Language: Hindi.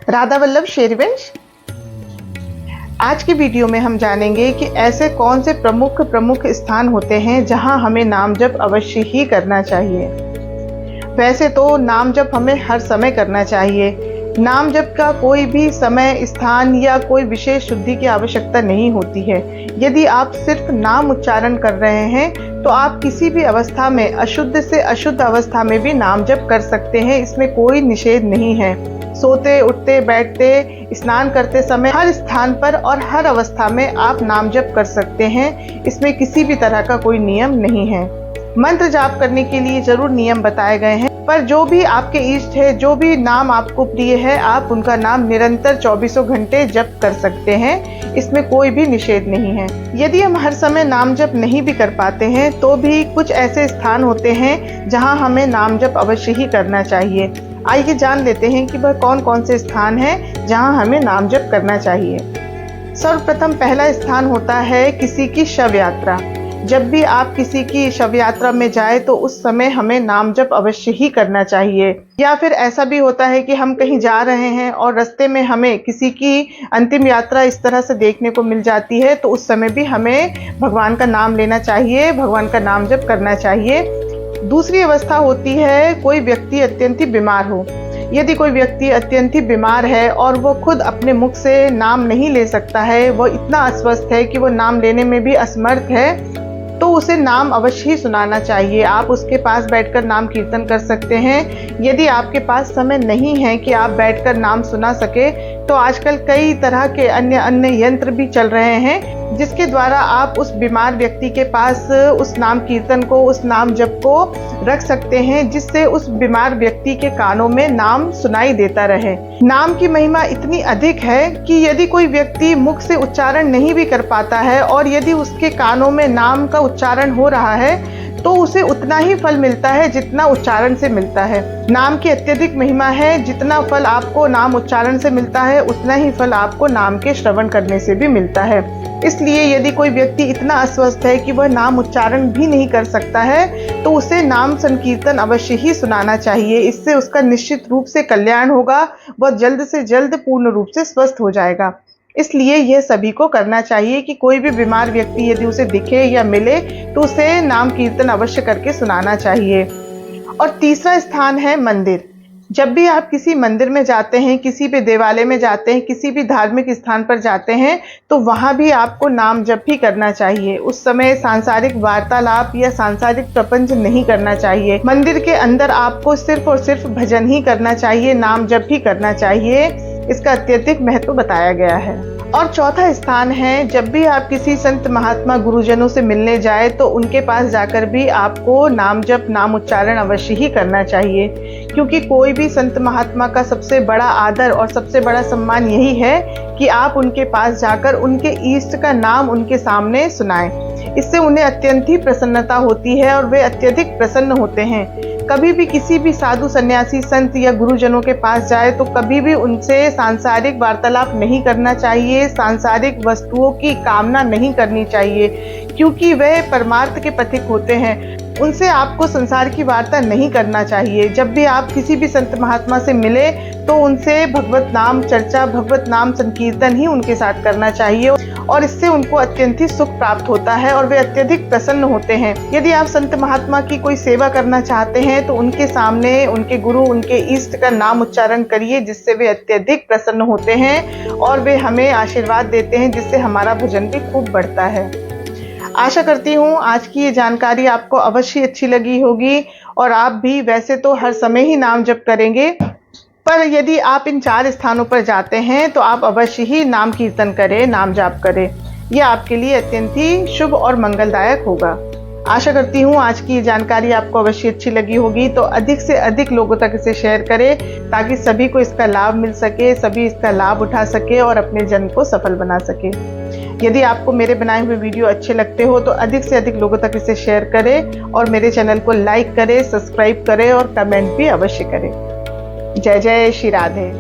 राधा वल्लभ शेरवंश। आज की वीडियो में हम जानेंगे कि ऐसे कौन से प्रमुख स्थान होते हैं जहां हमें नाम जप अवश्य ही करना चाहिए। वैसे तो नाम जप हमें हर समय करना चाहिए। नाम जप का कोई भी समय, स्थान या कोई विशेष शुद्धि की आवश्यकता नहीं होती है। यदि आप सिर्फ नाम उच्चारण कर रहे हैं तो आप किसी भी अवस्था में, अशुद्ध से अशुद्ध अवस्था में भी नाम जप कर सकते हैं। इसमें कोई निषेध नहीं है। सोते, उठते, बैठते, स्नान करते समय, हर स्थान पर और हर अवस्था में आप नाम जप कर सकते हैं। इसमें किसी भी तरह का कोई नियम नहीं है। मंत्र जाप करने के लिए जरूर नियम बताए गए हैं, पर जो भी आपके इष्ट है, जो भी नाम आपको प्रिय है, आप उनका नाम निरंतर 24 घंटे जप कर सकते हैं। इसमें कोई भी निषेध नहीं है। यदि हम हर समय नाम जप नहीं भी कर पाते हैं तो भी कुछ ऐसे स्थान होते हैं जहां हमें नाम जप अवश्य ही करना चाहिए। आइए जान लेते हैं कि वह कौन कौन से स्थान हैं जहां हमें नाम जप करना चाहिए। सर्वप्रथम पहला स्थान होता है किसी की शव यात्रा। जब भी आप किसी की शव यात्रा में जाए तो उस समय हमें नाम जप अवश्य ही करना चाहिए। या फिर ऐसा भी होता है कि हम कहीं जा रहे हैं और रास्ते में हमें किसी की अंतिम यात्रा इस तरह से देखने को मिल जाती है, तो उस समय भी हमें भगवान का नाम लेना चाहिए, भगवान का नाम जप करना चाहिए। दूसरी अवस्था होती है कोई व्यक्ति अत्यंत ही बीमार हो। यदि कोई व्यक्ति अत्यंत ही बीमार है और वो खुद अपने मुख से नाम नहीं ले सकता है, वो इतना अस्वस्थ है कि वो नाम लेने में भी असमर्थ है, तो उसे नाम अवश्य ही सुनाना चाहिए। आप उसके पास बैठकर नाम कीर्तन कर सकते हैं। यदि आपके पास समय नहीं है कि आप बैठकर नाम सुना सके, तो आजकल कई तरह के अन्य यंत्र भी चल रहे हैं जिसके द्वारा आप उस बीमार व्यक्ति के पास उस नाम कीर्तन को, उस नाम जप को रख सकते हैं, जिससे उस बीमार व्यक्ति के कानों में नाम सुनाई देता रहे। नाम की महिमा इतनी अधिक है कि यदि कोई व्यक्ति मुख से उच्चारण नहीं भी कर पाता है और यदि उसके कानों में नाम का उच्चारण हो रहा है तो उसे उतना ही फल मिलता है जितना उच्चारण से मिलता है। नाम की अत्यधिक महिमा है। जितना फल आपको नाम उच्चारण से मिलता है, उतना ही फल आपको नाम के श्रवण करने से भी मिलता है। इसलिए यदि कोई व्यक्ति इतना अस्वस्थ है कि वह नाम उच्चारण भी नहीं कर सकता है, तो उसे नाम संकीर्तन अवश्य ही सुनाना चाहिए। इससे उसका निश्चित रूप से कल्याण होगा। वह जल्द से जल्द पूर्ण रूप से स्वस्थ हो जाएगा। इसलिए यह सभी को करना चाहिए कि कोई भी बीमार व्यक्ति यदि उसे दिखे या मिले तो उसे नाम कीर्तन अवश्य करके सुनाना चाहिए। और तीसरा स्थान है मंदिर। जब भी आप किसी मंदिर में जाते हैं, किसी भी देवालय में जाते हैं, किसी भी धार्मिक स्थान पर जाते हैं, तो वहां भी आपको नाम जप ही करना चाहिए। उस समय सांसारिक वार्तालाप या सांसारिक प्रपंच नहीं करना चाहिए। मंदिर के अंदर आपको सिर्फ और सिर्फ भजन ही करना चाहिए, नाम जप ही करना चाहिए। इसका अत्यधिक महत्व बताया गया है। और चौथा स्थान है, जब भी आप किसी संत महात्मा गुरुजनों से मिलने जाए तो उनके पास जाकर भी आपको नाम जप, नाम उच्चारण अवश्य ही करना चाहिए। क्योंकि कोई भी संत महात्मा का सबसे बड़ा आदर और सबसे बड़ा सम्मान यही है कि आप उनके पास जाकर उनके इष्ट का नाम उनके सामने सुनाएं। इससे उन्हें अत्यंत ही प्रसन्नता होती है और वे अत्यधिक प्रसन्न होते हैं। कभी भी किसी भी साधु, सन्यासी, संत या गुरुजनों के पास जाए तो कभी भी उनसे सांसारिक वार्तालाप नहीं करना चाहिए, सांसारिक वस्तुओं की कामना नहीं करनी चाहिए, क्योंकि वे परमार्थ के पथिक होते हैं। उनसे आपको संसार की वार्ता नहीं करना चाहिए। जब भी आप किसी भी संत महात्मा से मिले तो उनसे भगवत नाम चर्चा, भगवत नाम संकीर्तन ही उनके साथ करना चाहिए और इससे उनको अत्यंत ही सुख प्राप्त होता है और वे अत्यधिक प्रसन्न होते हैं। यदि आप संत महात्मा की कोई सेवा करना चाहते हैं तो उनके सामने उनके गुरु, उनके इष्ट का नाम उच्चारण करिए, जिससे वे अत्यधिक प्रसन्न होते हैं और वे हमें आशीर्वाद देते हैं, जिससे हमारा भजन भी खूब बढ़ता है। आशा करती हूँ आज की ये जानकारी आपको अवश्य अच्छी लगी होगी और आप भी वैसे तो हर समय ही नाम जप करेंगे, पर यदि आप इन 4 स्थानों पर जाते हैं तो आप अवश्य ही नाम कीर्तन करें, नाम जाप करें। यह आपके लिए अत्यंत ही शुभ और मंगलदायक होगा। आशा करती हूँ आज की ये जानकारी आपको अवश्य अच्छी लगी होगी, तो अधिक से अधिक लोगों तक इसे शेयर करें ताकि सभी को इसका लाभ मिल सके, सभी इसका लाभ उठा सके और अपने जन्म को सफल बना सके। यदि आपको मेरे बनाए हुए वीडियो अच्छे लगते हो तो अधिक से अधिक लोगों तक इसे शेयर करें और मेरे चैनल को लाइक करें, सब्सक्राइब करें और कमेंट भी अवश्य करें। जय जय श्री राधे।